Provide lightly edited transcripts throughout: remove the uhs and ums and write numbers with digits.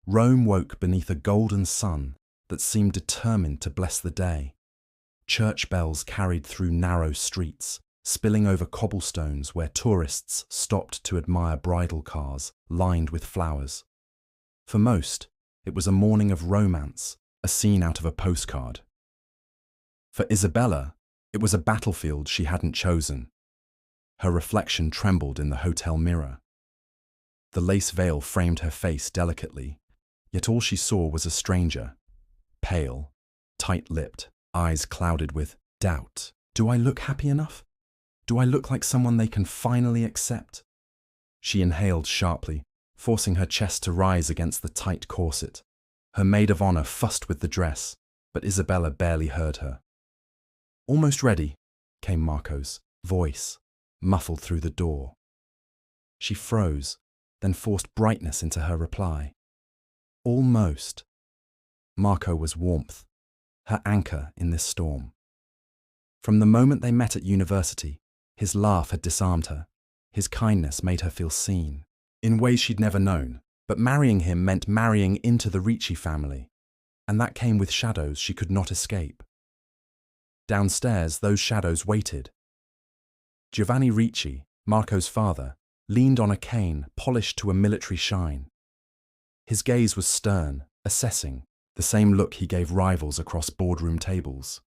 Rome woke beneath a golden sun that seemed determined to bless the day. Church bells carried through narrow streets, spilling over cobblestones where tourists stopped to admire bridal cars lined with flowers. For most, it was a morning of romance, a scene out of a postcard. For Isabella, it was a battlefield she hadn't chosen. Her reflection trembled in the hotel mirror. The lace veil framed her face delicately, yet all she saw was a stranger, pale, tight-lipped, eyes clouded with doubt. Do I look happy enough? Do I look like someone they can finally accept? She inhaled sharply, forcing her chest to rise against the tight corset. Her maid of honor fussed with the dress, but Isabella barely heard her. "Almost ready," came Marco's voice, muffled through the door. She froze, then forced brightness into her reply. Almost. Marco was warmth, her anchor in this storm. From the moment they met at university, his laugh had disarmed her. His kindness made her feel seen, in ways she'd never known. But marrying him meant marrying into the Ricci family, and that came with shadows she could not escape. Downstairs, those shadows waited. Giovanni Ricci, Marco's father, leaned on a cane polished to a military shine. His gaze was stern, assessing, the same look he gave rivals across boardroom tables.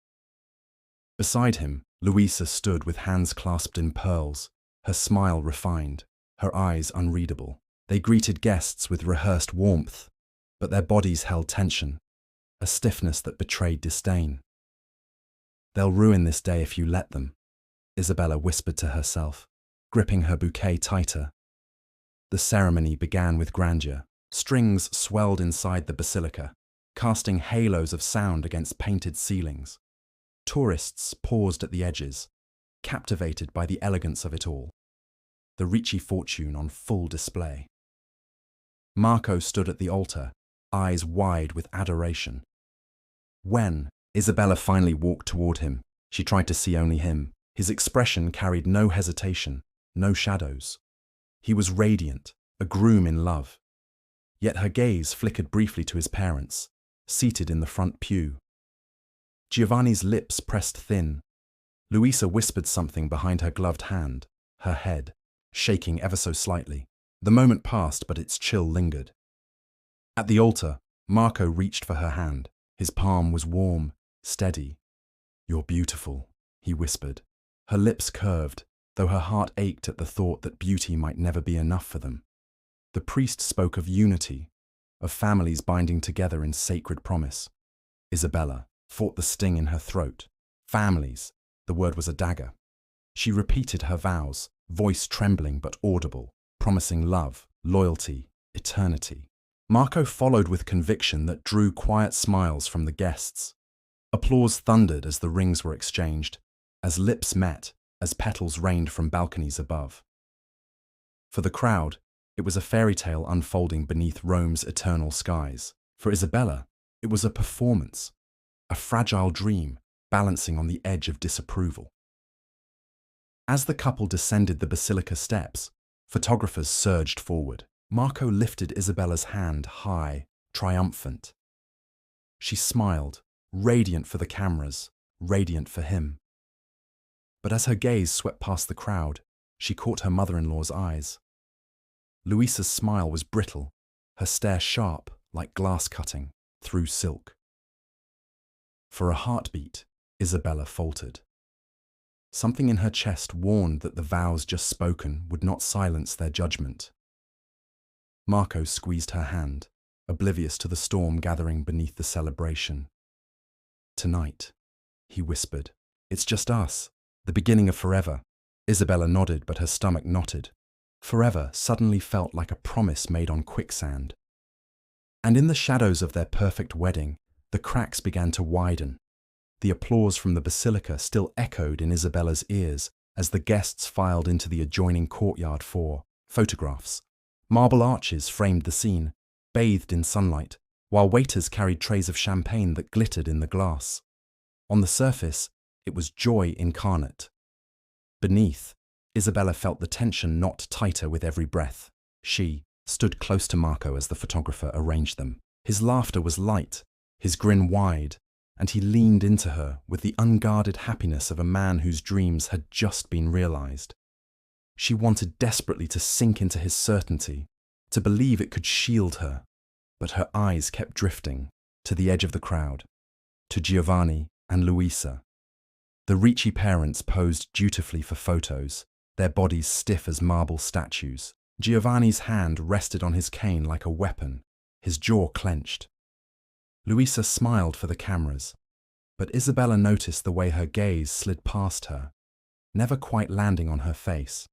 Beside him, Luisa stood with hands clasped in pearls, her smile refined, her eyes unreadable. They greeted guests with rehearsed warmth, but their bodies held tension, a stiffness that betrayed disdain. "They'll ruin this day if you let them," Isabella whispered to herself, gripping her bouquet tighter. The ceremony began with grandeur. Strings swelled inside the basilica, casting halos of sound against painted ceilings. Tourists paused at the edges, captivated by the elegance of it all. The Ricci fortune on full display. Marco stood at the altar, eyes wide with adoration. When Isabella finally walked toward him, she tried to see only him. His expression carried no hesitation, no shadows. He was radiant, a groom in love. Yet her gaze flickered briefly to his parents, seated in the front pew. Giovanni's lips pressed thin. Luisa whispered something behind her gloved hand, her head shaking ever so slightly. The moment passed, but its chill lingered. At the altar, Marco reached for her hand. His palm was warm, steady. "You're beautiful," he whispered. Her lips curved, though her heart ached at the thought that beauty might never be enough for them. The priest spoke of unity, of families binding together in sacred promise. Isabella fought the sting in her throat. Families, the word was a dagger. She repeated her vows, voice trembling but audible, promising love, loyalty, eternity. Marco followed with conviction that drew quiet smiles from the guests. Applause thundered as the rings were exchanged, as lips met, as petals rained from balconies above. For the crowd, it was a fairy tale unfolding beneath Rome's eternal skies. For Isabella, it was a performance, a fragile dream balancing on the edge of disapproval. As the couple descended the basilica steps, photographers surged forward. Marco lifted Isabella's hand high, triumphant. She smiled, radiant for the cameras, radiant for him. But as her gaze swept past the crowd, she caught her mother-in-law's eyes. Luisa's smile was brittle, her stare sharp like glass cutting through silk. For a heartbeat, Isabella faltered. Something in her chest warned that the vows just spoken would not silence their judgment. Marco squeezed her hand, oblivious to the storm gathering beneath the celebration. "Tonight," he whispered. "It's just us, the beginning of forever." Isabella nodded, but her stomach knotted. Forever suddenly felt like a promise made on quicksand. And in the shadows of their perfect wedding, the cracks began to widen. The applause from the basilica still echoed in Isabella's ears as the guests filed into the adjoining courtyard for photographs. Marble arches framed the scene, bathed in sunlight, while waiters carried trays of champagne that glittered in the glass. On the surface, it was joy incarnate. Beneath, Isabella felt the tension knot tighter with every breath. She, stood close to Marco as the photographer arranged them. His laughter was light, his grin wide, and he leaned into her with the unguarded happiness of a man whose dreams had just been realized. She wanted desperately to sink into his certainty, to believe it could shield her, but her eyes kept drifting to the edge of the crowd, to Giovanni and Luisa. The Ricci parents posed dutifully for photos, their bodies stiff as marble statues. Giovanni's hand rested on his cane like a weapon, his jaw clenched. Luisa smiled for the cameras, but Isabella noticed the way her gaze slid past her, never quite landing on her face.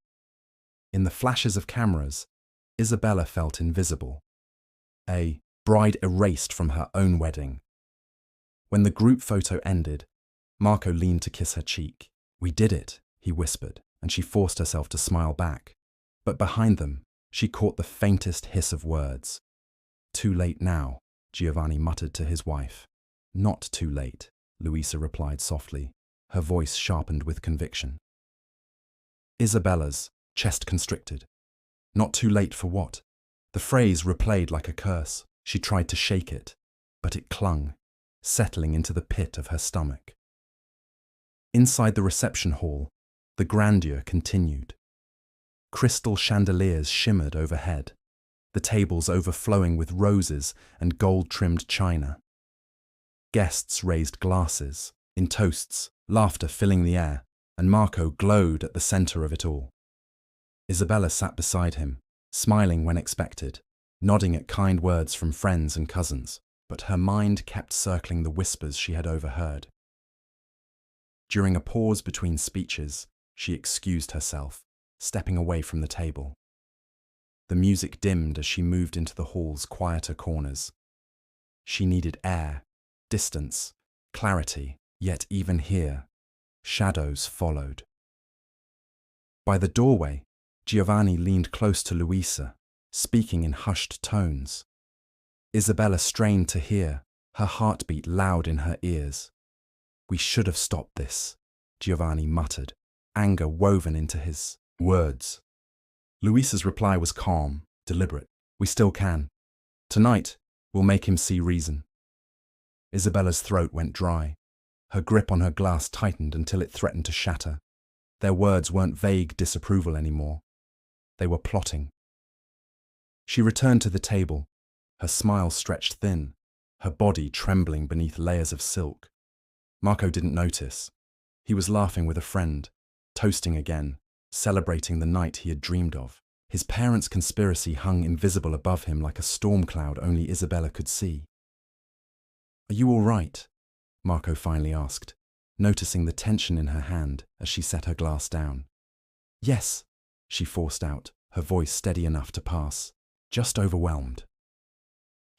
In the flashes of cameras, Isabella felt invisible, a bride erased from her own wedding. When the group photo ended, Marco leaned to kiss her cheek. "We did it," he whispered, and she forced herself to smile back. But behind them, she caught the faintest hiss of words. "Too late now," Giovanni muttered to his wife. "Not too late," Luisa replied softly, her voice sharpened with conviction. Isabella's chest constricted. Not too late for what? The phrase replayed like a curse. She tried to shake it, but it clung, settling into the pit of her stomach. Inside the reception hall, the grandeur continued. Crystal chandeliers shimmered overhead, the tables overflowing with roses and gold-trimmed china. Guests raised glasses, in toasts, laughter filling the air, and Marco glowed at the center of it all. Isabella sat beside him, smiling when expected, nodding at kind words from friends and cousins, but her mind kept circling the whispers she had overheard. During a pause between speeches, she excused herself, stepping away from the table. The music dimmed as she moved into the hall's quieter corners. She needed air, distance, clarity, yet even here, shadows followed. By the doorway, Giovanni leaned close to Luisa, speaking in hushed tones. Isabella strained to hear, her heartbeat loud in her ears. "We should have stopped this," Giovanni muttered, anger woven into his words. Luisa's reply was calm, deliberate. "We still can. Tonight, we'll make him see reason." Isabella's throat went dry. Her grip on her glass tightened until it threatened to shatter. Their words weren't vague disapproval anymore. They were plotting. She returned to the table, her smile stretched thin, her body trembling beneath layers of silk. Marco didn't notice. He was laughing with a friend, toasting again, celebrating the night he had dreamed of. His parents' conspiracy hung invisible above him like a storm cloud only Isabella could see. "Are you all right?" Marco finally asked, noticing the tension in her hand as she set her glass down. "Yes," she forced out, her voice steady enough to pass. "Just overwhelmed."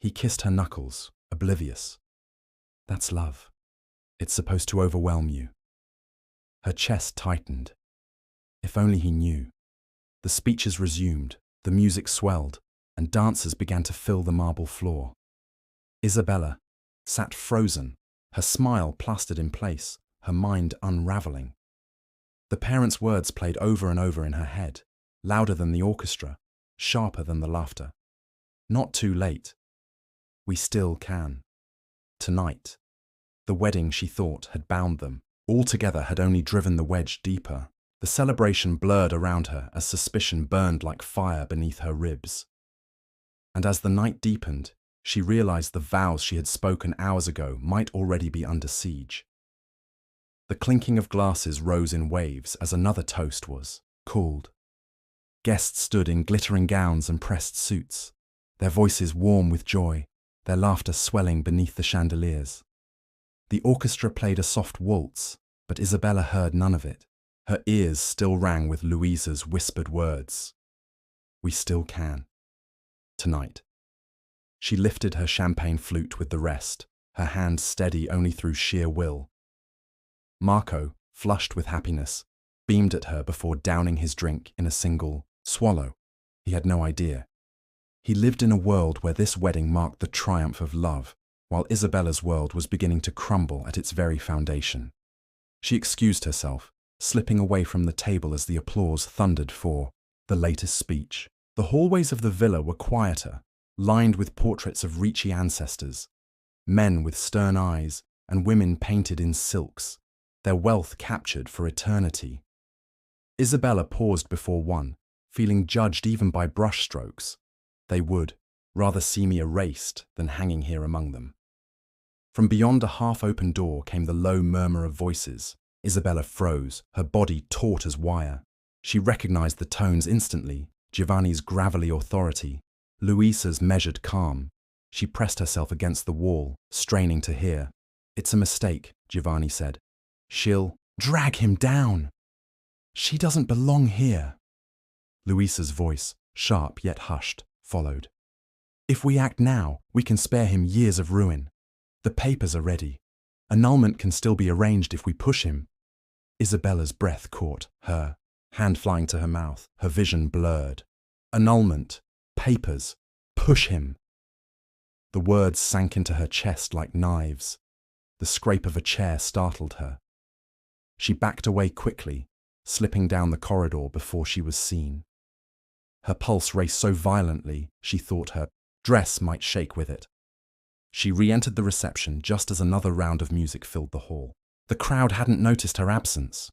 He kissed her knuckles, oblivious. "That's love. It's supposed to overwhelm you." Her chest tightened. If only he knew. The speeches resumed, the music swelled, and dancers began to fill the marble floor. Isabella sat frozen, her smile plastered in place, her mind unraveling. The parents' words played over and over in her head, louder than the orchestra, sharper than the laughter. Not too late. We still can. Tonight. The wedding, she thought, had bound them. All together had only driven the wedge deeper. The celebration blurred around her as suspicion burned like fire beneath her ribs. And as the night deepened, she realized the vows she had spoken hours ago might already be under siege. The clinking of glasses rose in waves as another toast was called. Guests stood in glittering gowns and pressed suits, their voices warm with joy, their laughter swelling beneath the chandeliers. The orchestra played a soft waltz, but Isabella heard none of it. Her ears still rang with Luisa's whispered words. We still can. Tonight. She lifted her champagne flute with the rest, her hand steady only through sheer will. Marco, flushed with happiness, beamed at her before downing his drink in a single swallow. He had no idea. He lived in a world where this wedding marked the triumph of love, while Isabella's world was beginning to crumble at its very foundation. She excused herself, slipping away from the table as the applause thundered for the latest speech. The hallways of the villa were quieter, lined with portraits of Ricci ancestors, men with stern eyes and women painted in silks, their wealth captured for eternity. Isabella paused before one, feeling judged even by brushstrokes. They would rather see me erased than hanging here among them. From beyond a half-open door came the low murmur of voices. Isabella froze, her body taut as wire. She recognized the tones instantly, Giovanni's gravelly authority, Luisa's measured calm. She pressed herself against the wall, straining to hear. "It's a mistake," Giovanni said. "She'll drag him down. She doesn't belong here." Luisa's voice, sharp yet hushed, followed. "If we act now, we can spare him years of ruin. The papers are ready. Annulment can still be arranged if we push him." Isabella's breath caught, her hand flying to her mouth, her vision blurred. Annulment, papers, push him. The words sank into her chest like knives. The scrape of a chair startled her. She backed away quickly, slipping down the corridor before she was seen. Her pulse raced so violently she thought her dress might shake with it. She re-entered the reception just as another round of music filled the hall. The crowd hadn't noticed her absence.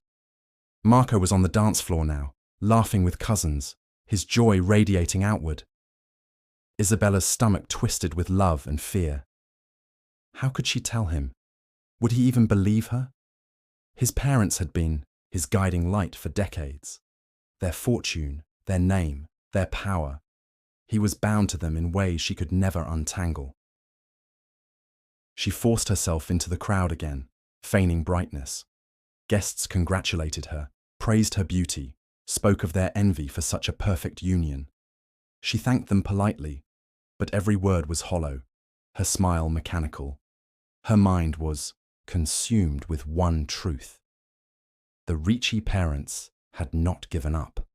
Marco was on the dance floor now, laughing with cousins, his joy radiating outward. Isabella's stomach twisted with love and fear. How could she tell him? Would he even believe her? His parents had been his guiding light for decades. Their fortune, their name, their power. He was bound to them in ways she could never untangle. She forced herself into the crowd again, feigning brightness. Guests congratulated her, praised her beauty, spoke of their envy for such a perfect union. She thanked them politely, but every word was hollow, her smile mechanical. Her mind was consumed with one truth. The Ricci parents had not given up.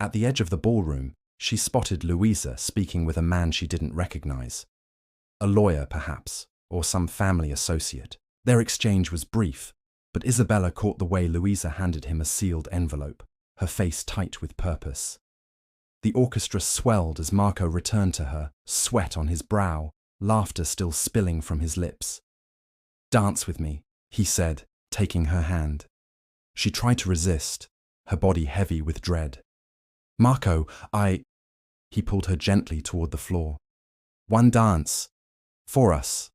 At the edge of the ballroom, she spotted Luisa speaking with a man she didn't recognize. A lawyer, perhaps, or some family associate. Their exchange was brief, but Isabella caught the way Luisa handed him a sealed envelope, her face tight with purpose. The orchestra swelled as Marco returned to her, sweat on his brow, laughter still spilling from his lips. "Dance with me," he said, taking her hand. She tried to resist, her body heavy with dread. "Marco, He pulled her gently toward the floor. "One dance. For us."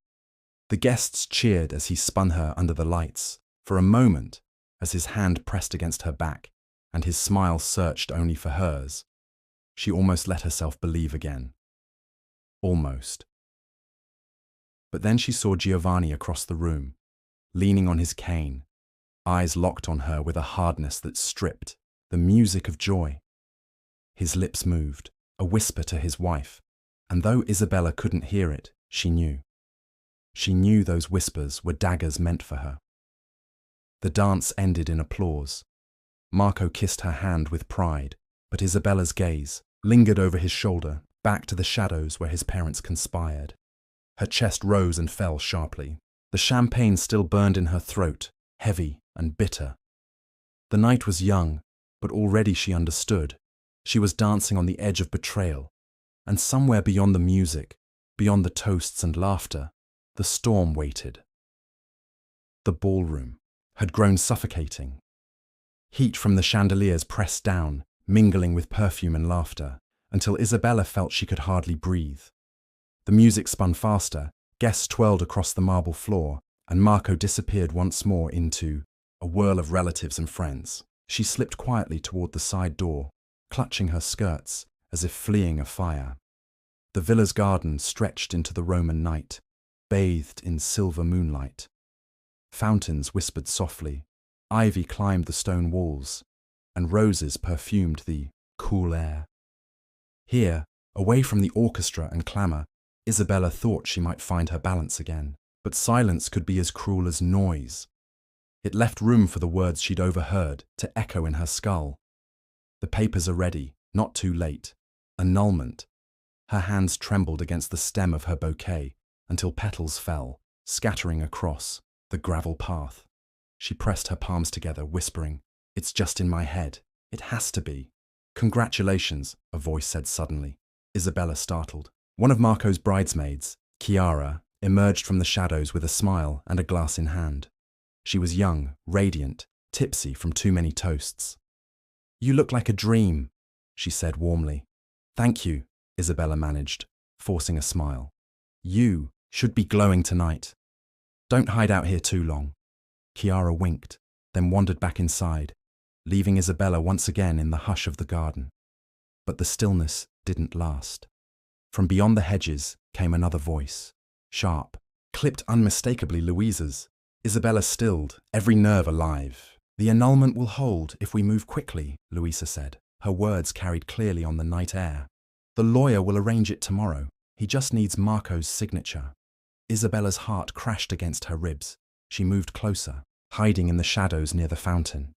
The guests cheered as he spun her under the lights. For a moment, as his hand pressed against her back, and his smile searched only for hers, she almost let herself believe again. Almost. But then she saw Giovanni across the room, leaning on his cane, eyes locked on her with a hardness that stripped, the music of joy. His lips moved, a whisper to his wife, and though Isabella couldn't hear it, she knew. She knew those whispers were daggers meant for her. The dance ended in applause. Marco kissed her hand with pride, but Isabella's gaze lingered over his shoulder, back to the shadows where his parents conspired. Her chest rose and fell sharply. The champagne still burned in her throat, heavy and bitter. The night was young, but already she understood. She was dancing on the edge of betrayal, and somewhere beyond the music, beyond the toasts and laughter, the storm waited. The ballroom had grown suffocating. Heat from the chandeliers pressed down, mingling with perfume and laughter, until Isabella felt she could hardly breathe. The music spun faster, guests twirled across the marble floor, and Marco disappeared once more into a whirl of relatives and friends. She slipped quietly toward the side door, clutching her skirts as if fleeing a fire. The villa's garden stretched into the Roman night, bathed in silver moonlight. Fountains whispered softly, ivy climbed the stone walls, and roses perfumed the cool air. Here, away from the orchestra and clamour, Isabella thought she might find her balance again, but silence could be as cruel as noise. It left room for the words she'd overheard to echo in her skull. "The papers are ready, not too late. Annulment." Her hands trembled against the stem of her bouquet until petals fell, scattering across the gravel path. She pressed her palms together, whispering, "It's just in my head. It has to be." "Congratulations," a voice said suddenly. Isabella startled. One of Marco's bridesmaids, Chiara, emerged from the shadows with a smile and a glass in hand. She was young, radiant, tipsy from too many toasts. "You look like a dream," she said warmly. "Thank you," Isabella managed, forcing a smile. "You should be glowing tonight. Don't hide out here too long." Chiara winked, then wandered back inside, leaving Isabella once again in the hush of the garden. But the stillness didn't last. From beyond the hedges came another voice, sharp, clipped unmistakably Louisa's. Isabella stilled, every nerve alive. "The annulment will hold if we move quickly," Louisa said, her words carried clearly on the night air. "The lawyer will arrange it tomorrow. He just needs Marco's signature." Isabella's heart crashed against her ribs. She moved closer, hiding in the shadows near the fountain.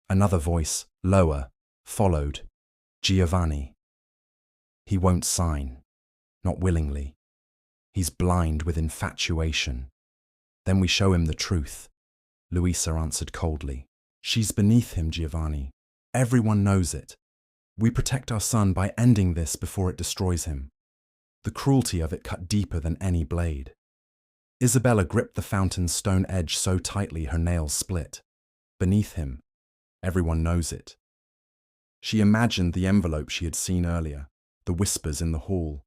Another voice, lower, followed. "Giovanni. He won't sign. Not willingly. He's blind with infatuation. Then we show him the truth," Louisa answered coldly. "She's beneath him, Giovanni. Everyone knows it. We protect our son by ending this before it destroys him." The cruelty of it cut deeper than any blade. Isabella gripped the fountain's stone edge so tightly her nails split. Beneath him. Everyone knows it. She imagined the envelope she had seen earlier, the whispers in the hall,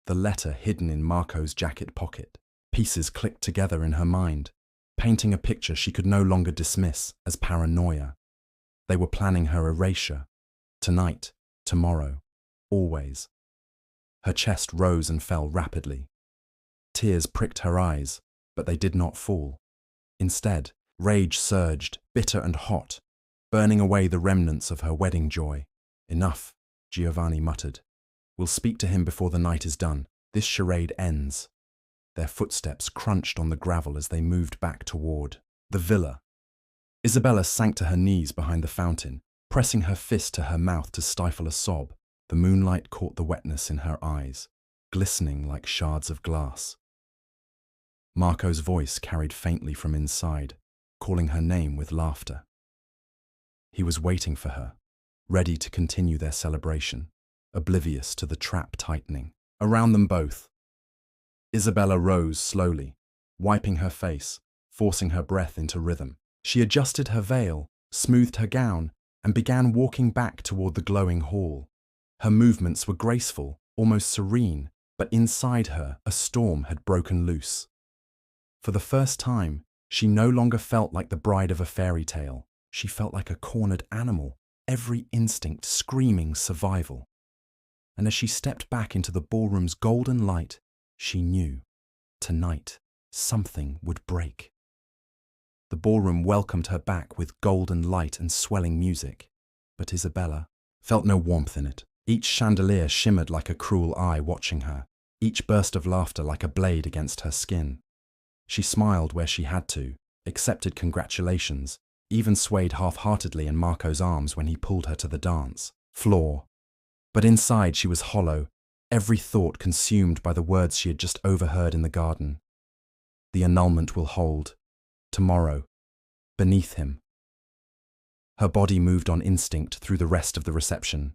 the letter hidden in Marco's jacket pocket. Pieces clicked together in her mind, painting a picture she could no longer dismiss as paranoia. They were planning her erasure. Tonight, tomorrow, always. Her chest rose and fell rapidly. Tears pricked her eyes, but they did not fall. Instead, rage surged, bitter and hot, burning away the remnants of her wedding joy. "Enough," Giovanni muttered. "We'll speak to him before the night is done. This charade ends." Their footsteps crunched on the gravel as they moved back toward the villa. Isabella sank to her knees behind the fountain, pressing her fist to her mouth to stifle a sob. The moonlight caught the wetness in her eyes, glistening like shards of glass. Marco's voice carried faintly from inside, calling her name with laughter. He was waiting for her, ready to continue their celebration, oblivious to the trap tightening around them both. Isabella rose slowly, wiping her face, forcing her breath into rhythm. She adjusted her veil, smoothed her gown, and began walking back toward the glowing hall. Her movements were graceful, almost serene, but inside her a storm had broken loose. For the first time, she no longer felt like the bride of a fairy tale. She felt like a cornered animal, every instinct screaming survival. And as she stepped back into the ballroom's golden light, she knew, tonight, something would break. The ballroom welcomed her back with golden light and swelling music, but Isabella felt no warmth in it. Each chandelier shimmered like a cruel eye watching her, each burst of laughter like a blade against her skin. She smiled where she had to, accepted congratulations, even swayed half-heartedly in Marco's arms when he pulled her to the dance floor. But inside she was hollow, every thought consumed by the words she had just overheard in the garden. The annulment will hold. Tomorrow. Beneath him. Her body moved on instinct through the rest of the reception.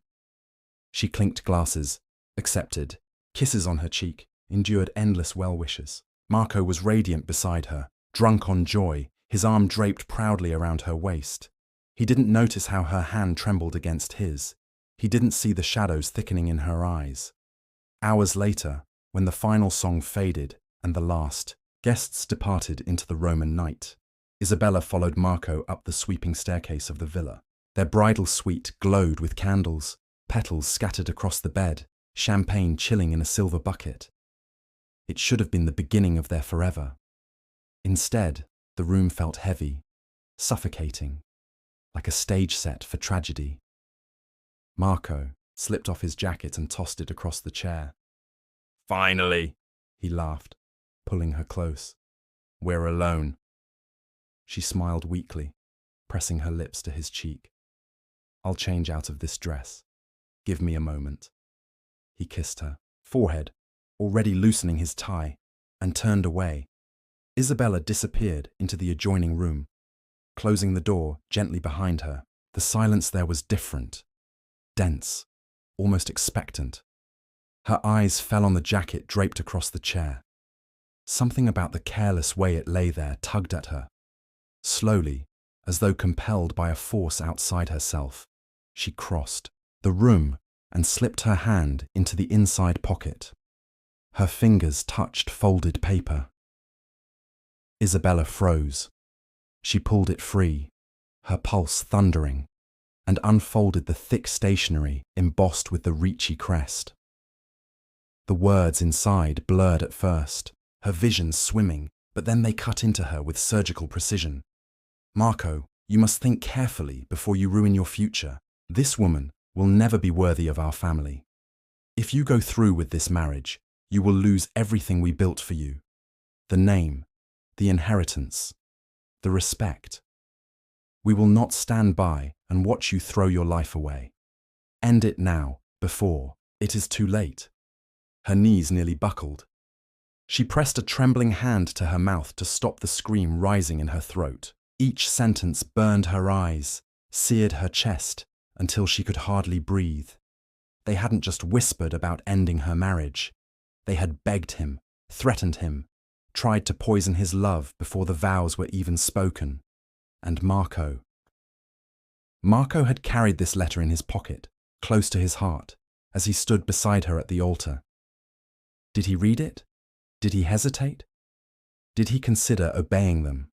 She clinked glasses, accepted, kisses on her cheek, endured endless well-wishes. Marco was radiant beside her, drunk on joy, his arm draped proudly around her waist. He didn't notice how her hand trembled against his. He didn't see the shadows thickening in her eyes. Hours later, when the final song faded and the last, guests departed into the Roman night. Isabella followed Marco up the sweeping staircase of the villa. Their bridal suite glowed with candles, petals scattered across the bed, champagne chilling in a silver bucket. It should have been the beginning of their forever. Instead, the room felt heavy, suffocating, like a stage set for tragedy. Marco slipped off his jacket and tossed it across the chair. "Finally," he laughed, pulling her close. "We're alone." She smiled weakly, pressing her lips to his cheek. "I'll change out of this dress. Give me a moment." He kissed her forehead, already loosening his tie, and turned away. Isabella disappeared into the adjoining room, closing the door gently behind her. The silence there was different, dense, almost expectant. Her eyes fell on the jacket draped across the chair. Something about the careless way it lay there tugged at her. Slowly, as though compelled by a force outside herself, she crossed the room and slipped her hand into the inside pocket. Her fingers touched folded paper. Isabella froze. She pulled it free, her pulse thundering, and unfolded the thick stationery embossed with the Ricci crest. The words inside blurred at first, her vision swimming, but then they cut into her with surgical precision. Marco, you must think carefully before you ruin your future. This woman will never be worthy of our family. If you go through with this marriage, you will lose everything we built for you. The name, the inheritance, the respect. We will not stand by and watch you throw your life away. End it now, before it is too late. Her knees nearly buckled. She pressed a trembling hand to her mouth to stop the scream rising in her throat. Each sentence burned her eyes, seared her chest, until she could hardly breathe. They hadn't just whispered about ending her marriage. They had begged him, threatened him, tried to poison his love before the vows were even spoken. And Marco had carried this letter in his pocket, close to his heart, as he stood beside her at the altar. Did he read it? Did he hesitate? Did he consider obeying them?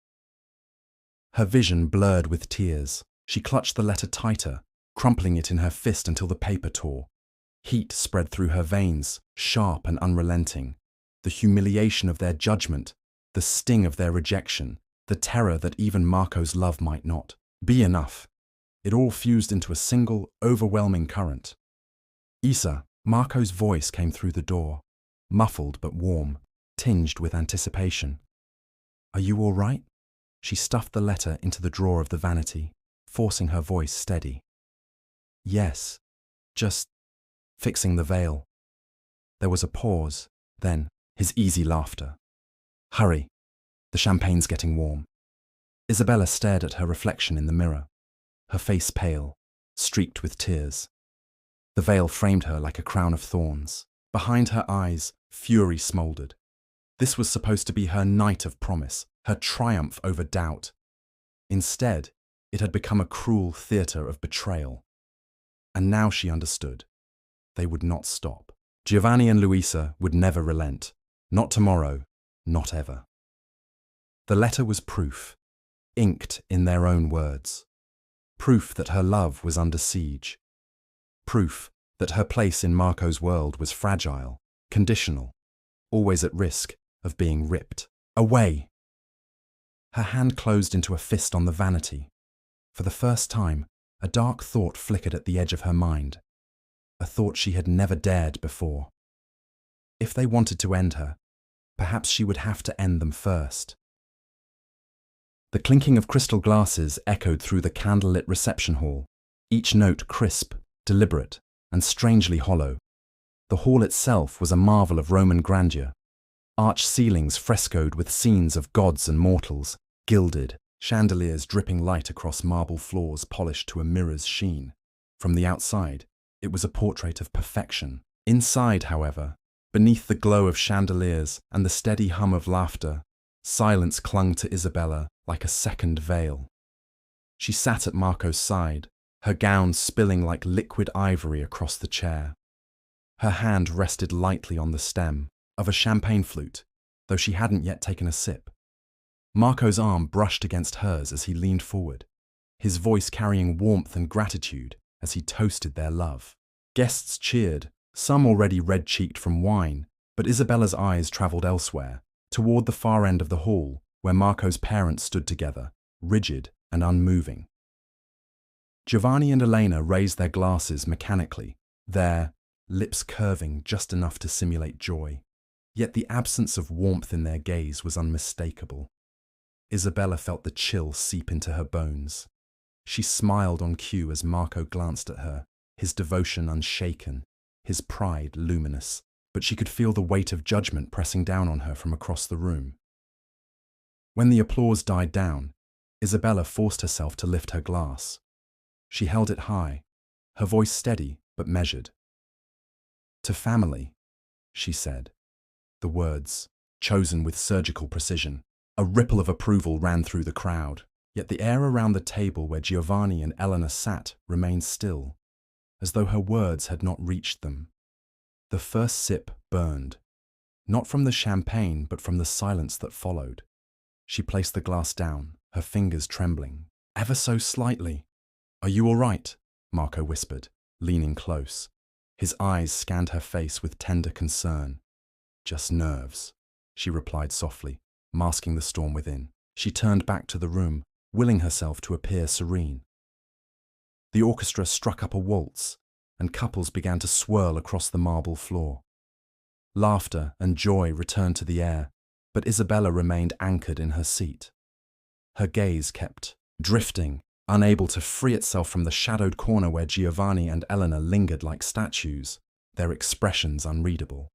Her vision blurred with tears. She clutched the letter tighter, crumpling it in her fist until the paper tore. Heat spread through her veins, sharp and unrelenting. The humiliation of their judgment, the sting of their rejection, the terror that even Marco's love might not be enough. It all fused into a single, overwhelming current. Isa, Marco's voice came through the door, muffled but warm, tinged with anticipation. Are you all right? She stuffed the letter into the drawer of the vanity, forcing her voice steady. Yes, just fixing the veil. There was a pause, then his easy laughter. Hurry, the champagne's getting warm. Isabella stared at her reflection in the mirror, her face pale, streaked with tears. The veil framed her like a crown of thorns. Behind her eyes, fury smouldered. This was supposed to be her night of promise, her triumph over doubt. Instead, it had become a cruel theatre of betrayal. And now she understood. They would not stop. Giovanni and Luisa would never relent. Not tomorrow, not ever. The letter was proof, inked in their own words. Proof that her love was under siege. Proof that her place in Marco's world was fragile, conditional, always at risk of being ripped away. Her hand closed into a fist on the vanity. For the first time, a dark thought flickered at the edge of her mind, a thought she had never dared before. If they wanted to end her, perhaps she would have to end them first. The clinking of crystal glasses echoed through the candlelit reception hall, each note crisp, deliberate, and strangely hollow. The hall itself was a marvel of Roman grandeur. Arched ceilings frescoed with scenes of gods and mortals, gilded, chandeliers dripping light across marble floors polished to a mirror's sheen. From the outside, it was a portrait of perfection. Inside, however, beneath the glow of chandeliers and the steady hum of laughter, silence clung to Isabella like a second veil. She sat at Marco's side, her gown spilling like liquid ivory across the chair. Her hand rested lightly on the stem of a champagne flute, though she hadn't yet taken a sip. Marco's arm brushed against hers as he leaned forward, his voice carrying warmth and gratitude as he toasted their love. Guests cheered, some already red-cheeked from wine, but Isabella's eyes travelled elsewhere, toward the far end of the hall, where Marco's parents stood together, rigid and unmoving. Giovanni and Elena raised their glasses mechanically, their lips curving just enough to simulate joy. Yet the absence of warmth in their gaze was unmistakable. Isabella felt the chill seep into her bones. She smiled on cue as Marco glanced at her, his devotion unshaken, his pride luminous, but she could feel the weight of judgment pressing down on her from across the room. When the applause died down, Isabella forced herself to lift her glass. She held it high, her voice steady but measured. "To family," she said, the words chosen with surgical precision. A ripple of approval ran through the crowd, yet the air around the table where Giovanni and Elena sat remained still, as though her words had not reached them. The first sip burned, not from the champagne but from the silence that followed. She placed the glass down, her fingers trembling, ever so slightly. "Are you all right?" Marco whispered, leaning close. His eyes scanned her face with tender concern. "Just nerves," she replied softly, masking the storm within. She turned back to the room, willing herself to appear serene. The orchestra struck up a waltz, and couples began to swirl across the marble floor. Laughter and joy returned to the air, but Isabella remained anchored in her seat. Her gaze kept drifting, unable to free itself from the shadowed corner where Giovanni and Elena lingered like statues, their expressions unreadable.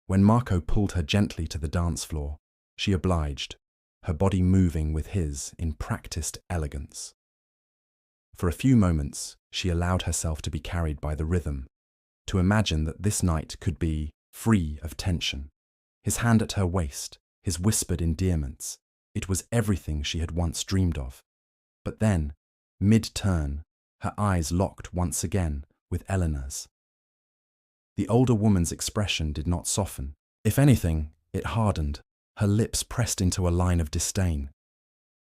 When Marco pulled her gently to the dance floor, she obliged, her body moving with his in practiced elegance. For a few moments, she allowed herself to be carried by the rhythm, to imagine that this night could be free of tension. His hand at her waist, his whispered endearments, it was everything she had once dreamed of. But then, mid-turn, her eyes locked once again with Eleanor's. The older woman's expression did not soften. If anything, it hardened, her lips pressed into a line of disdain.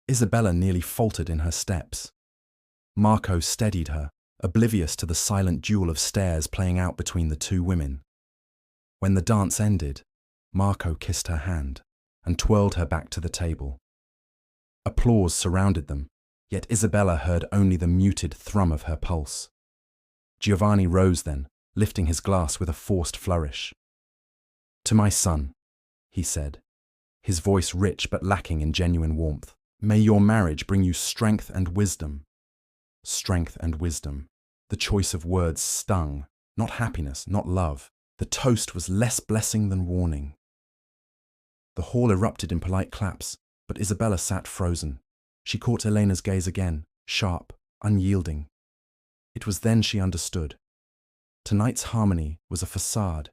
Isabella nearly faltered in her steps. Marco steadied her, oblivious to the silent duel of stares playing out between the two women. When the dance ended, Marco kissed her hand and twirled her back to the table. Applause surrounded them, yet Isabella heard only the muted thrum of her pulse. Giovanni rose then, lifting his glass with a forced flourish. "To my son," he said, his voice rich but lacking in genuine warmth. "May your marriage bring you strength and wisdom." Strength and wisdom. The choice of words stung, not happiness, not love. The toast was less blessing than warning. The hall erupted in polite claps, but Isabella sat frozen. She caught Elena's gaze again, sharp, unyielding. It was then she understood. Tonight's harmony was a facade,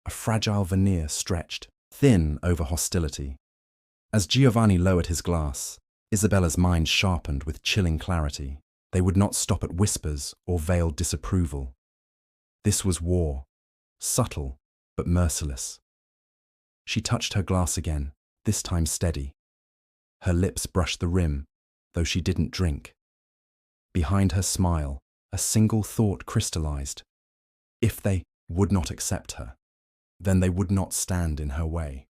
a fragile veneer stretched, thin over hostility. As Giovanni lowered his glass, Isabella's mind sharpened with chilling clarity. They would not stop at whispers or veiled disapproval. This was war, subtle but merciless. She touched her glass again, this time steady. Her lips brushed the rim, though she didn't drink. Behind her smile, a single thought crystallized. If they would not accept her, then they would not stand in her way.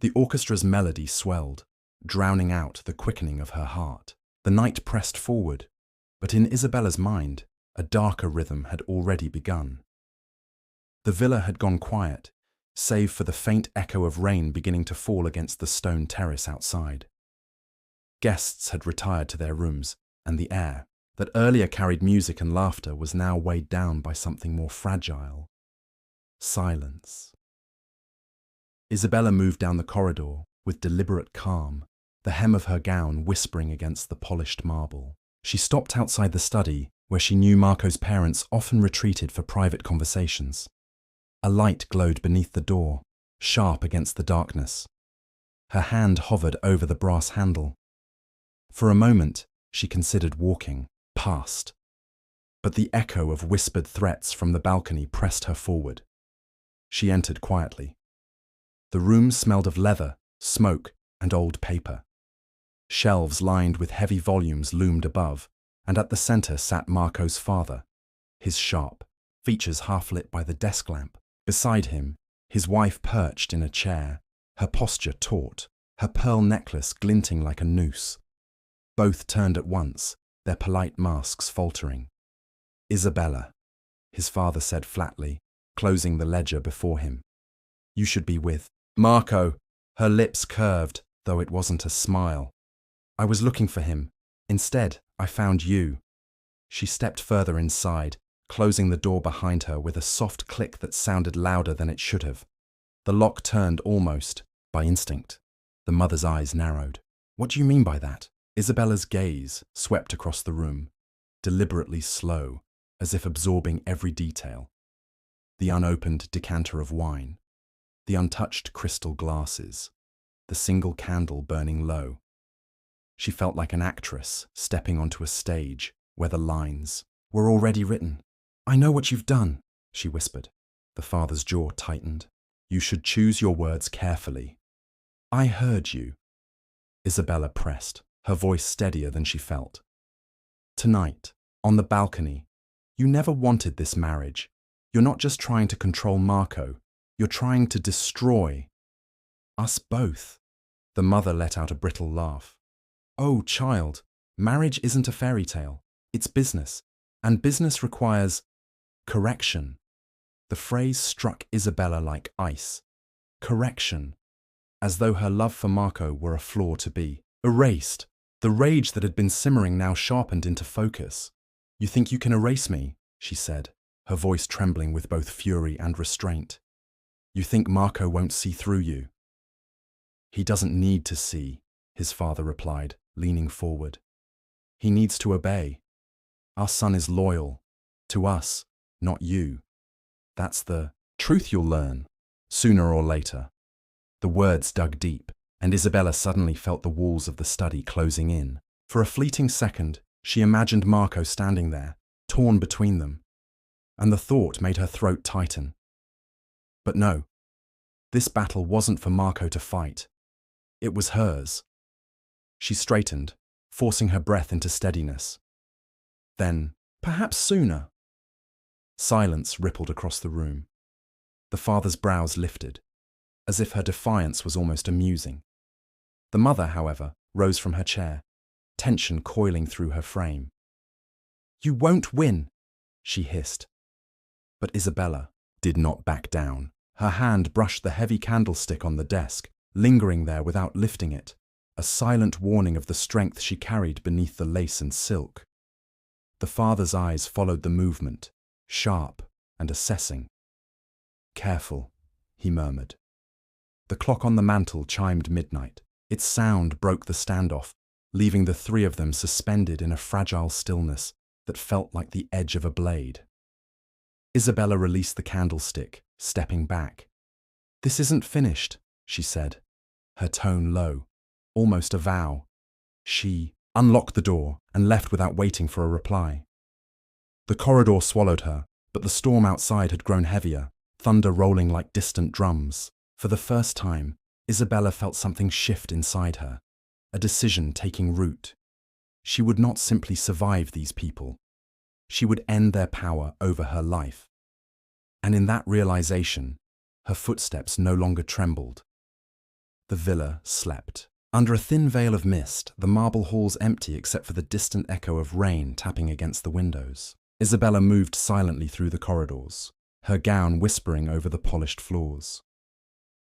The orchestra's melody swelled, drowning out the quickening of her heart. The night pressed forward, but in Isabella's mind, a darker rhythm had already begun. The villa had gone quiet, save for the faint echo of rain beginning to fall against the stone terrace outside. Guests had retired to their rooms, and the air, that earlier carried music and laughter, was now weighed down by something more fragile. Silence. Isabella moved down the corridor with deliberate calm, the hem of her gown whispering against the polished marble. She stopped outside the study, where she knew Marco's parents often retreated for private conversations. A light glowed beneath the door, sharp against the darkness. Her hand hovered over the brass handle. For a moment, she considered walking past, but the echo of whispered threats from the balcony pressed her forward. She entered quietly. The room smelled of leather, smoke, and old paper. Shelves lined with heavy volumes loomed above, and at the center sat Marco's father, his sharp features half-lit by the desk lamp. Beside him, his wife perched in a chair, her posture taut, her pearl necklace glinting like a noose. Both turned at once, their polite masks faltering. "Isabella," his father said flatly, closing the ledger before him. "You should be with Marco." Her lips curved, though it wasn't a smile. "I was looking for him. Instead, I found you." She stepped further inside, closing the door behind her with a soft click that sounded louder than it should have. The lock turned almost, by instinct. The mother's eyes narrowed. "What do you mean by that?" Isabella's gaze swept across the room. deliberately slow, as if absorbing every detail. The unopened decanter of wine, the untouched crystal glasses, the single candle burning low. She felt like an actress stepping onto a stage where the lines were already written. "I know what you've done," she whispered. The father's jaw tightened. "You should choose your words carefully." "I heard you." Isabella pressed, her voice steadier than she felt. "Tonight, on the balcony, you never wanted this marriage. You're not just trying to control Marco, you're trying to destroy us both." The mother let out a brittle laugh. "Oh, child, marriage isn't a fairy tale. It's business, and business requires correction." The phrase struck Isabella like ice. Correction, as though her love for Marco were a flaw to be erased. The rage that had been simmering now sharpened into focus. "You think you can erase me?" she said, her voice trembling with both fury and restraint. "You think Marco won't see through you?" "He doesn't need to see," his father replied, leaning forward. "He needs to obey. Our son is loyal. To us, not you. That's the truth you'll learn, sooner or later." The words dug deep, and Isabella suddenly felt the walls of the study closing in. For a fleeting second, she imagined Marco standing there, torn between them, and the thought made her throat tighten. But no, this battle wasn't for Marco to fight. It was hers. She straightened, forcing her breath into steadiness. Then, perhaps sooner. Silence rippled across the room. The father's brows lifted, as if her defiance was almost amusing. The mother, however, rose from her chair, tension coiling through her frame. "You won't win," she hissed. But Isabella did not back down. Her hand brushed the heavy candlestick on the desk, lingering there without lifting it, a silent warning of the strength she carried beneath the lace and silk. The father's eyes followed the movement, sharp and assessing. "Careful," he murmured. The clock on the mantel chimed midnight. Its sound broke the standoff, leaving the three of them suspended in a fragile stillness that felt like the edge of a blade. Isabella released the candlestick, stepping back. "This isn't finished," she said, her tone low, almost a vow. She unlocked the door and left without waiting for a reply. The corridor swallowed her, but the storm outside had grown heavier, thunder rolling like distant drums. For the first time, Isabella felt something shift inside her, a decision taking root. She would not simply survive these people. She would end their power over her life. And in that realization, her footsteps no longer trembled. The villa slept. Under a thin veil of mist, the marble halls empty except for the distant echo of rain tapping against the windows. Isabella moved silently through the corridors, her gown whispering over the polished floors.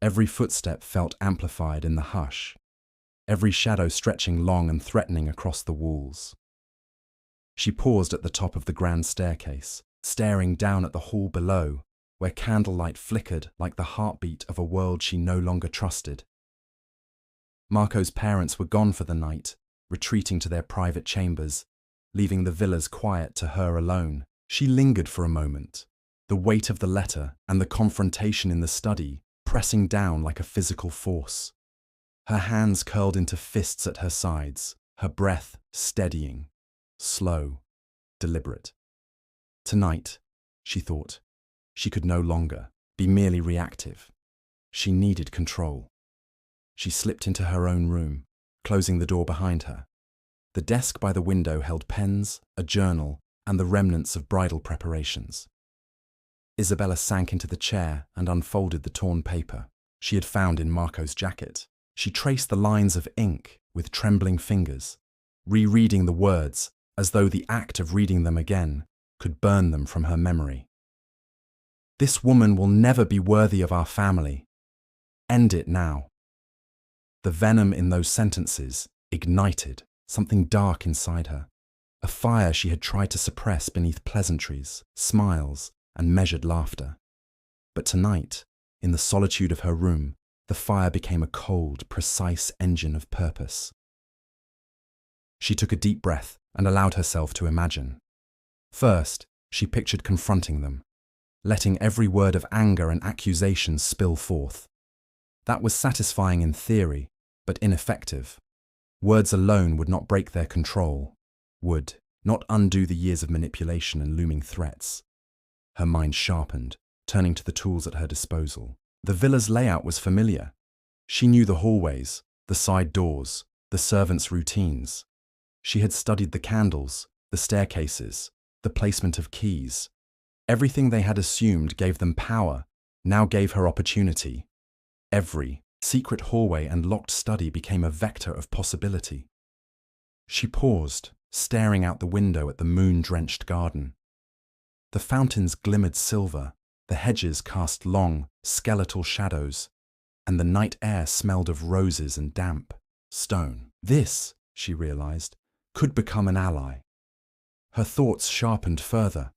Every footstep felt amplified in the hush, every shadow stretching long and threatening across the walls. She paused at the top of the grand staircase, staring down at the hall below, where candlelight flickered like the heartbeat of a world she no longer trusted. Marco's parents were gone for the night, retreating to their private chambers, leaving the villas quiet to her alone. She lingered for a moment, the weight of the letter and the confrontation in the study pressing down like a physical force. Her hands curled into fists at her sides, her breath steadying, slow, deliberate. Tonight, she thought, she could no longer be merely reactive. She needed control. She slipped into her own room, closing the door behind her. The desk by the window held pens, a journal, and the remnants of bridal preparations. Isabella sank into the chair and unfolded the torn paper she had found in Marco's jacket. She traced the lines of ink with trembling fingers, rereading the words as though the act of reading them again could burn them from her memory. "This woman will never be worthy of our family. End it now." The venom in those sentences ignited something dark inside her, a fire she had tried to suppress beneath pleasantries, smiles, and measured laughter. But tonight, in the solitude of her room, the fire became a cold, precise engine of purpose. She took a deep breath and allowed herself to imagine. First, she pictured confronting them, letting every word of anger and accusation spill forth. That was satisfying in theory, but ineffective. Words alone would not break their control, would not undo the years of manipulation and looming threats. Her mind sharpened, turning to the tools at her disposal. The villa's layout was familiar. She knew the hallways, the side doors, the servants' routines. She had studied the candles, the staircases, the placement of keys. Everything they had assumed gave them power, now gave her opportunity. Every secret hallway and locked study became a vector of possibility. She paused, staring out the window at the moon-drenched garden. The fountains glimmered silver, the hedges cast long, skeletal shadows, and the night air smelled of roses and damp stone. This, she realized, could become an ally. Her thoughts sharpened further.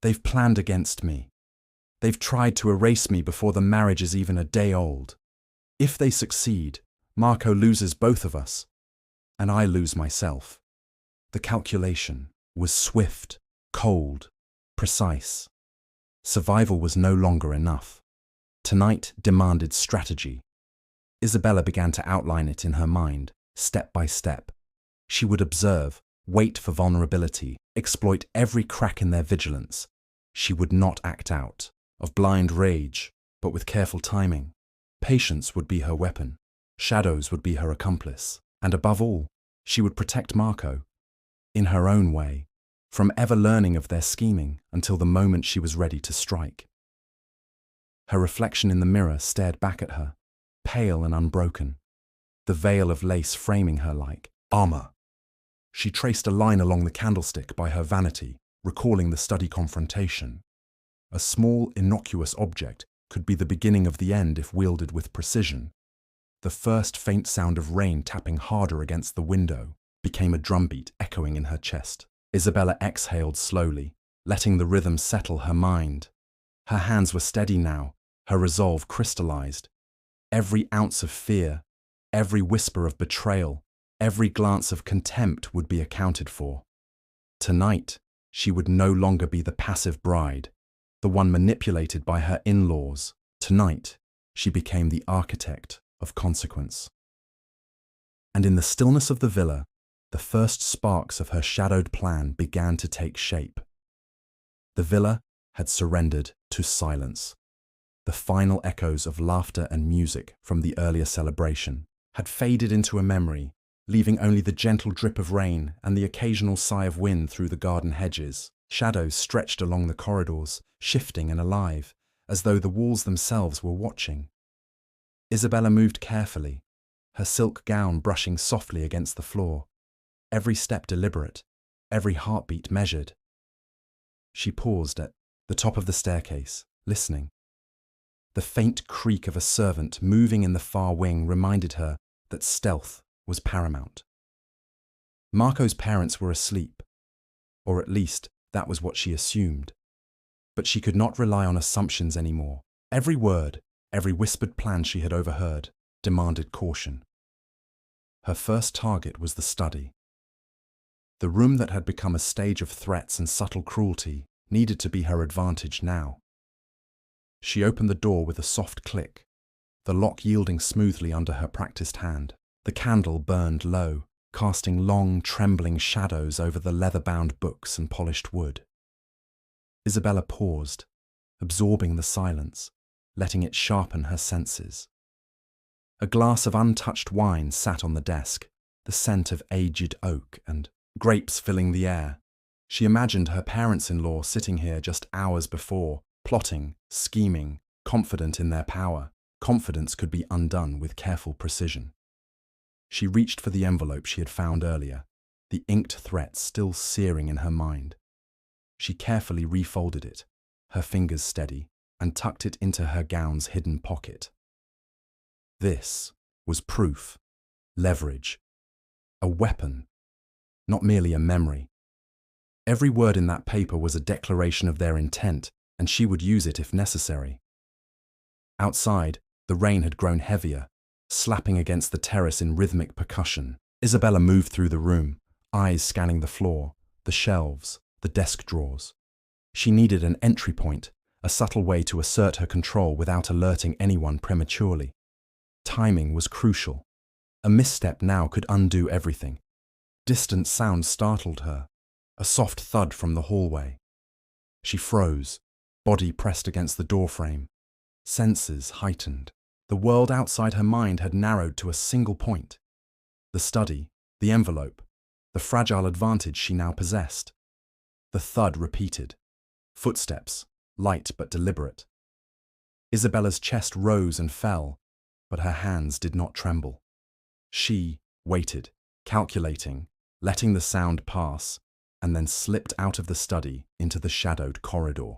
They've planned against me. They've tried to erase me before the marriage is even a day old. If they succeed, Marco loses both of us, and I lose myself. The calculation was swift, cold, precise. Survival was no longer enough. Tonight demanded strategy. Isabella began to outline it in her mind, step by step. She would observe, wait for vulnerability, exploit every crack in their vigilance. She would not act out, of blind rage, but with careful timing. Patience would be her weapon. Shadows would be her accomplice. And above all, she would protect Marco, in her own way, from ever learning of their scheming until the moment she was ready to strike. Her reflection in the mirror stared back at her, pale and unbroken, the veil of lace framing her like armor. She traced a line along the candlestick by her vanity, recalling the study confrontation. A small, innocuous object could be the beginning of the end if wielded with precision. The first faint sound of rain tapping harder against the window became a drumbeat echoing in her chest. Isabella exhaled slowly, letting the rhythm settle her mind. Her hands were steady now, her resolve crystallized. Every ounce of fear, every whisper of betrayal, every glance of contempt would be accounted for. Tonight, she would no longer be the passive bride, the one manipulated by her in-laws. Tonight, she became the architect of consequence. And in the stillness of the villa, the first sparks of her shadowed plan began to take shape. The villa had surrendered to silence. The final echoes of laughter and music from the earlier celebration had faded into a memory, leaving only the gentle drip of rain and the occasional sigh of wind through the garden hedges. Shadows stretched along the corridors, shifting and alive, as though the walls themselves were watching. Isabella moved carefully, her silk gown brushing softly against the floor, every step deliberate, every heartbeat measured. She paused at the top of the staircase, listening. The faint creak of a servant moving in the far wing reminded her that stealth was paramount. Marco's parents were asleep, or at least that was what she assumed. But she could not rely on assumptions anymore. Every word, every whispered plan she had overheard, demanded caution. Her first target was the study. The room that had become a stage of threats and subtle cruelty needed to be her advantage now. She opened the door with a soft click, the lock yielding smoothly under her practiced hand. The candle burned low, casting long, trembling shadows over the leather-bound books and polished wood. Isabella paused, absorbing the silence, letting it sharpen her senses. A glass of untouched wine sat on the desk, the scent of aged oak and grapes filling the air. She imagined her parents-in-law sitting here just hours before, plotting, scheming, confident in their power. Confidence could be undone with careful precision. She reached for the envelope she had found earlier, the inked threat still searing in her mind. She carefully refolded it, her fingers steady, and tucked it into her gown's hidden pocket. This was proof, leverage, a weapon, not merely a memory. Every word in that paper was a declaration of their intent, and she would use it if necessary. Outside, the rain had grown heavier, slapping against the terrace in rhythmic percussion. Isabella moved through the room, eyes scanning the floor, the shelves, the desk drawers. She needed an entry point, a subtle way to assert her control without alerting anyone prematurely. Timing was crucial. A misstep now could undo everything. Distant sounds startled her, a soft thud from the hallway. She froze, body pressed against the doorframe. Senses heightened. The world outside her mind had narrowed to a single point. The study, the envelope, the fragile advantage she now possessed. The thud repeated. Footsteps, light but deliberate. Isabella's chest rose and fell, but her hands did not tremble. She waited, calculating, letting the sound pass, and then slipped out of the study into the shadowed corridor.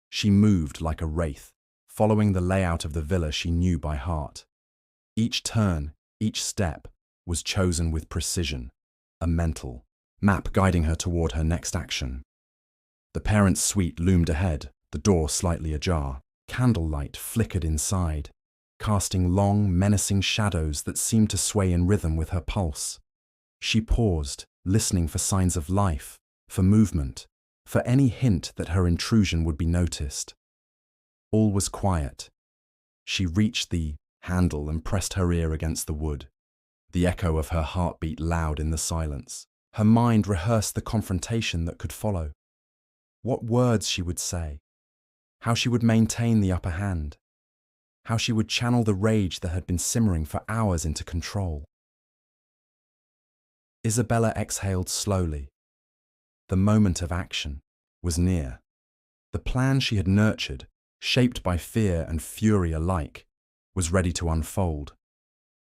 She moved like a wraith, following the layout of the villa she knew by heart. Each turn, each step, was chosen with precision, a mental map guiding her toward her next action. The parents' suite loomed ahead, the door slightly ajar. Candlelight flickered inside, casting long, menacing shadows that seemed to sway in rhythm with her pulse. She paused, listening for signs of life, for movement, for any hint that her intrusion would be noticed. All was quiet. She reached the handle and pressed her ear against the wood, the echo of her heartbeat loud in the silence. Her mind rehearsed the confrontation that could follow. What words she would say, how she would maintain the upper hand, how she would channel the rage that had been simmering for hours into control. Isabella exhaled slowly. The moment of action was near. The plan she had nurtured, shaped by fear and fury alike, was ready to unfold.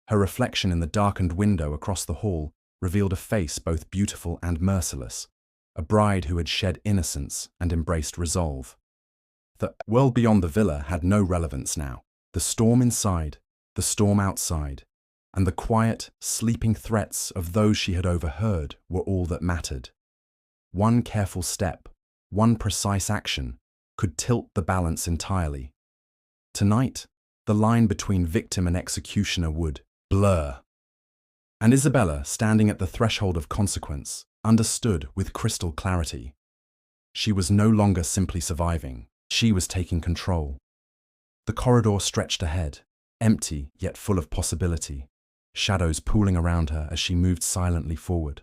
Her reflection in the darkened window across the hall revealed a face both beautiful and merciless, a bride who had shed innocence and embraced resolve. The world beyond the villa had no relevance now. The storm inside, the storm outside, and the quiet, sleeping threats of those she had overheard were all that mattered. One careful step, one precise action, could tilt the balance entirely. Tonight, the line between victim and executioner would blur. And Isabella, standing at the threshold of consequence, understood with crystal clarity. She was no longer simply surviving. She was taking control. The corridor stretched ahead, empty yet full of possibility, shadows pooling around her as she moved silently forward.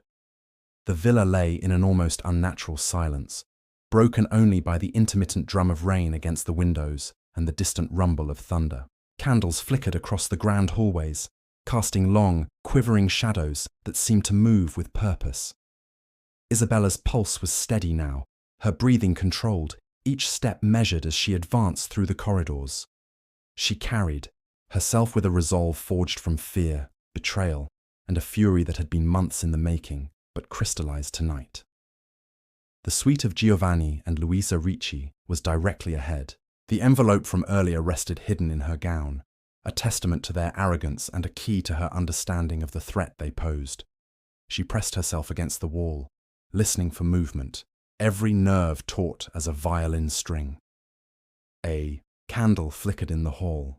The villa lay in an almost unnatural silence, broken only by the intermittent drum of rain against the windows and the distant rumble of thunder. Candles flickered across the grand hallways, casting long, quivering shadows that seemed to move with purpose. Isabella's pulse was steady now, her breathing controlled, each step measured as she advanced through the corridors. She carried herself with a resolve forged from fear, betrayal, and a fury that had been months in the making, but crystallized tonight. The suite of Giovanni and Luisa Ricci was directly ahead. The envelope from earlier rested hidden in her gown, a testament to their arrogance and a key to her understanding of the threat they posed. She pressed herself against the wall, listening for movement, every nerve taut as a violin string. A candle flickered in the hall,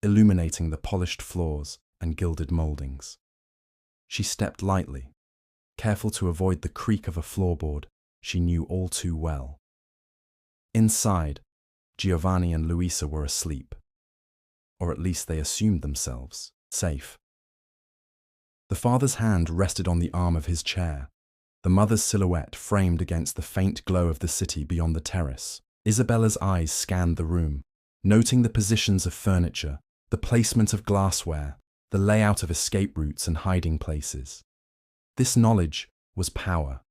illuminating the polished floors and gilded moldings. She stepped lightly, careful to avoid the creak of a floorboard she knew all too well. Inside, Giovanni and Luisa were asleep, or at least they assumed themselves safe. The father's hand rested on the arm of his chair, the mother's silhouette framed against the faint glow of the city beyond the terrace. Isabella's eyes scanned the room, noting the positions of furniture, the placement of glassware, the layout of escape routes and hiding places. This knowledge was power.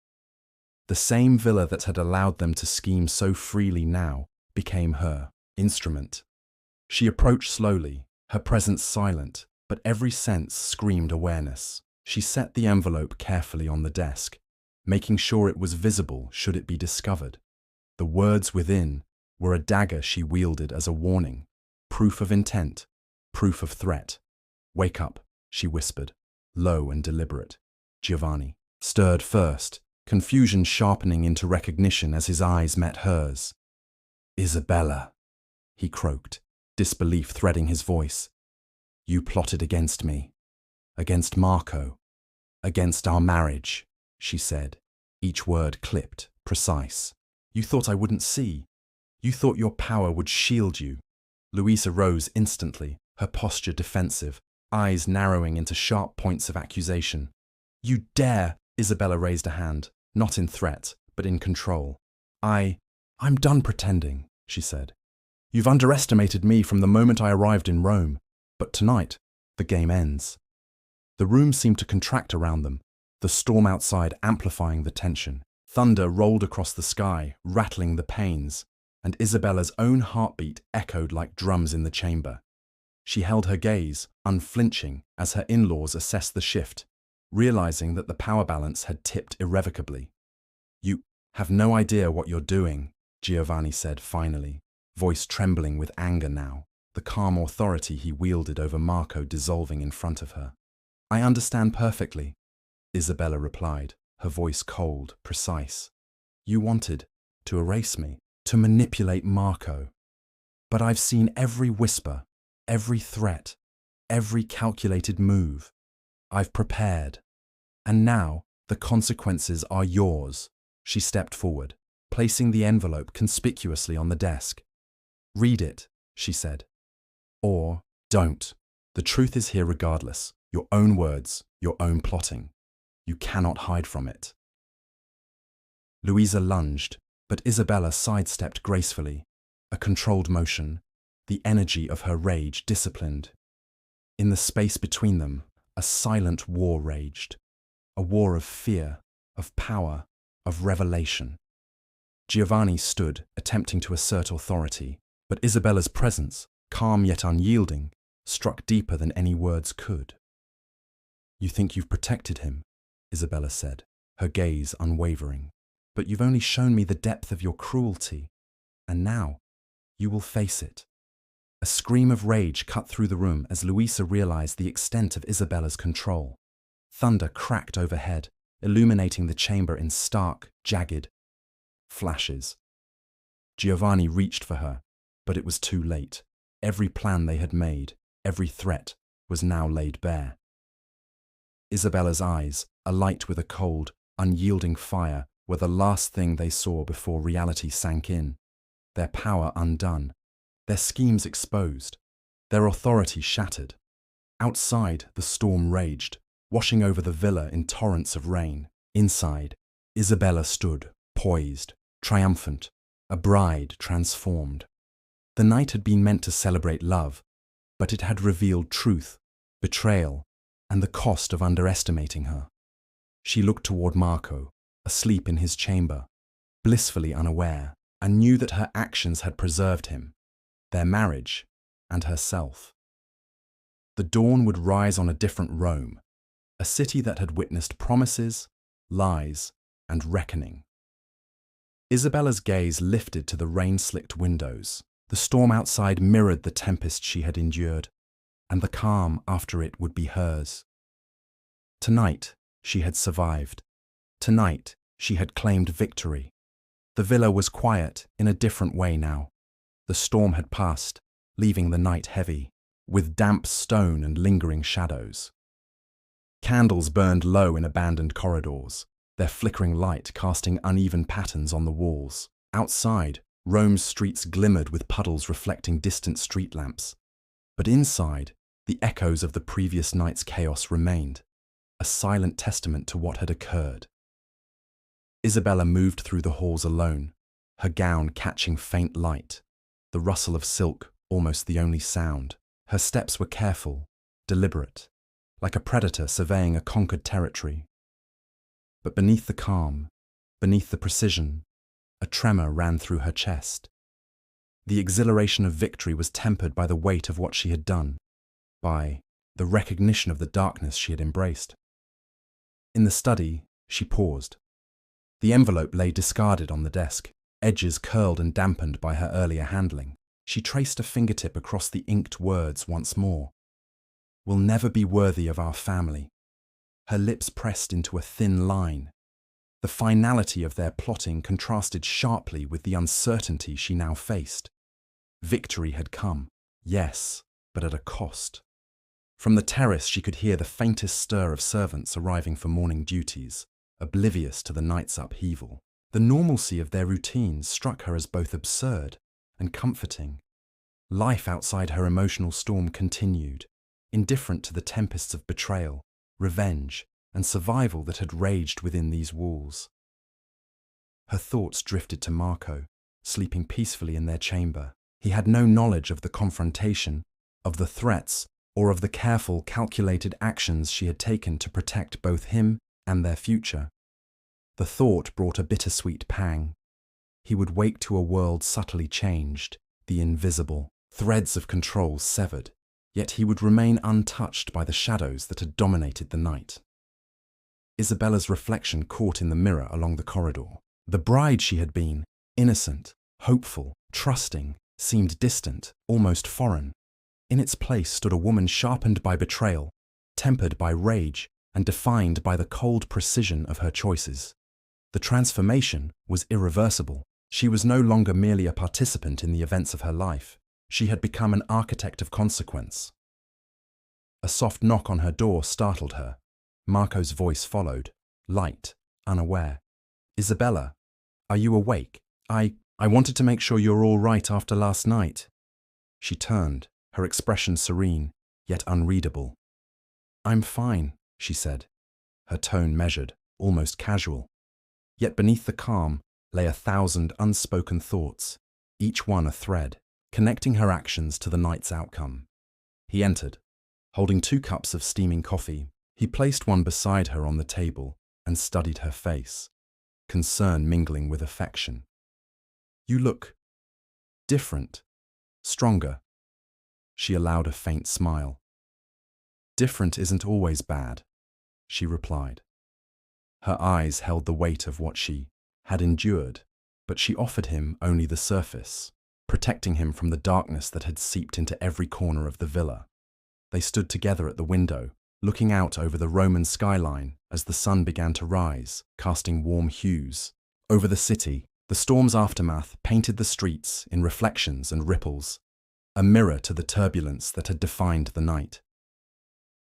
The same villa that had allowed them to scheme so freely now became her instrument. She approached slowly, her presence silent, but every sense screamed awareness. She set the envelope carefully on the desk, making sure it was visible should it be discovered. The words within were a dagger she wielded as a warning, proof of intent, proof of threat. "Wake up," she whispered, low and deliberate. Giovanni stirred first, confusion sharpening into recognition as his eyes met hers. "Isabella," he croaked, disbelief threading his voice. "You plotted against me, against Marco, against our marriage," she said, each word clipped, precise. You thought I wouldn't see. You thought your power would shield you. Louisa rose instantly, her posture defensive, eyes narrowing into sharp points of accusation. You dare! Isabella raised a hand, not in threat, but in control. I'm done pretending, she said. You've underestimated me from the moment I arrived in Rome, but tonight, the game ends. The room seemed to contract around them, the storm outside amplifying the tension. Thunder rolled across the sky, rattling the panes, and Isabella's own heartbeat echoed like drums in the chamber. She held her gaze, unflinching, as her in-laws assessed the shift, realizing that the power balance had tipped irrevocably. You have no idea what you're doing, Giovanni said finally, voice trembling with anger now, the calm authority he wielded over Marco dissolving in front of her. I understand perfectly, Isabella replied, her voice cold, precise. You wanted to erase me, to manipulate Marco. But I've seen every whisper, every threat, every calculated move. I've prepared. And now the consequences are yours. She stepped forward, placing the envelope conspicuously on the desk. Read it, she said. Or don't. The truth is here regardless. Your own words, your own plotting. You cannot hide from it. Louisa lunged, but Isabella sidestepped gracefully, a controlled motion, the energy of her rage disciplined. In the space between them, a silent war raged, a war of fear, of power, of revelation. Giovanni stood, attempting to assert authority, but Isabella's presence, calm yet unyielding, struck deeper than any words could. You think you've protected him, Isabella said, her gaze unwavering. But you've only shown me the depth of your cruelty, and now you will face it. A scream of rage cut through the room as Louisa realized the extent of Isabella's control. Thunder cracked overhead, illuminating the chamber in stark, jagged flashes. Giovanni reached for her, but it was too late. Every plan they had made, every threat, was now laid bare. Isabella's eyes, alight with a cold, unyielding fire, were the last thing they saw before reality sank in. Their power undone, their schemes exposed, their authority shattered. Outside, the storm raged, washing over the villa in torrents of rain. Inside, Isabella stood, poised, triumphant, a bride transformed. The night had been meant to celebrate love, but it had revealed truth, betrayal, and the cost of underestimating her. She looked toward Marco, asleep in his chamber, blissfully unaware, and knew that her actions had preserved him, their marriage, and herself. The dawn would rise on a different Rome, a city that had witnessed promises, lies, and reckoning. Isabella's gaze lifted to the rain-slicked windows. The storm outside mirrored the tempest she had endured, and the calm after it would be hers. Tonight, she had survived. Tonight, she had claimed victory. The villa was quiet in a different way now. The storm had passed, leaving the night heavy, with damp stone and lingering shadows. Candles burned low in abandoned corridors, their flickering light casting uneven patterns on the walls. Outside, Rome's streets glimmered with puddles reflecting distant street lamps. But inside, the echoes of the previous night's chaos remained, a silent testament to what had occurred. Isabella moved through the halls alone, her gown catching faint light, the rustle of silk almost the only sound. Her steps were careful, deliberate, like a predator surveying a conquered territory. But beneath the calm, beneath the precision, a tremor ran through her chest. The exhilaration of victory was tempered by the weight of what she had done, by the recognition of the darkness she had embraced. In the study, she paused. The envelope lay discarded on the desk, edges curled and dampened by her earlier handling. She traced a fingertip across the inked words once more. Will never be worthy of our family. Her lips pressed into a thin line. The finality of their plotting contrasted sharply with the uncertainty she now faced. Victory had come, yes, but at a cost. From the terrace she could hear the faintest stir of servants arriving for morning duties, oblivious to the night's upheaval. The normalcy of their routines struck her as both absurd and comforting. Life outside her emotional storm continued, indifferent to the tempests of betrayal, revenge, and survival that had raged within these walls. Her thoughts drifted to Marco, sleeping peacefully in their chamber. He had no knowledge of the confrontation, of the threats, or of the careful, calculated actions she had taken to protect both him and their future. The thought brought a bittersweet pang. He would wake to a world subtly changed, the invisible, threads of control severed, yet he would remain untouched by the shadows that had dominated the night. Isabella's reflection caught in the mirror along the corridor. The bride she had been, innocent, hopeful, trusting, seemed distant, almost foreign. In its place stood a woman sharpened by betrayal, tempered by rage, and defined by the cold precision of her choices. The transformation was irreversible. She was no longer merely a participant in the events of her life. She had become an architect of consequence. A soft knock on her door startled her. Marco's voice followed, light, unaware. "Isabella, are you awake? I wanted to make sure you're all right after last night." She turned, her expression serene, yet unreadable. "I'm fine," she said, her tone measured, almost casual. Yet beneath the calm lay 1,000 unspoken thoughts, each one a thread, connecting her actions to the night's outcome. He entered, holding 2 cups of steaming coffee. He placed one beside her on the table and studied her face, concern mingling with affection. "You look different, stronger." She allowed a faint smile. "Different isn't always bad," she replied. Her eyes held the weight of what she had endured, but she offered him only the surface, protecting him from the darkness that had seeped into every corner of the villa. They stood together at the window, looking out over the Roman skyline as the sun began to rise, casting warm hues. Over the city, the storm's aftermath painted the streets in reflections and ripples, a mirror to the turbulence that had defined the night.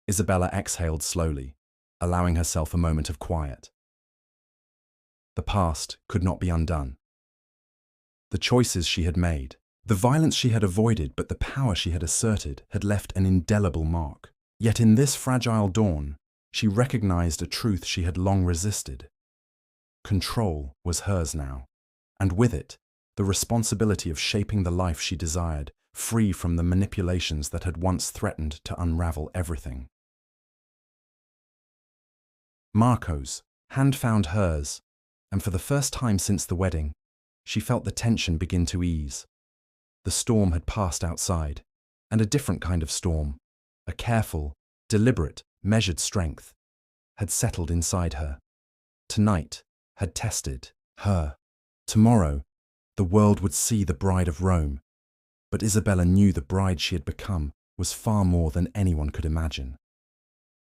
Isabella exhaled slowly, allowing herself a moment of quiet. The past could not be undone. The choices she had made, the violence she had avoided, but the power she had asserted had left an indelible mark. Yet in this fragile dawn, she recognized a truth she had long resisted. Control was hers now, and with it, the responsibility of shaping the life she desired, free from the manipulations that had once threatened to unravel everything. Marco's hand found hers, and for the first time since the wedding, she felt the tension begin to ease. The storm had passed outside, and a different kind of storm, a careful, deliberate, measured strength, had settled inside her. Tonight had tested her. Tomorrow, the world would see the bride of Rome, but Isabella knew the bride she had become was far more than anyone could imagine.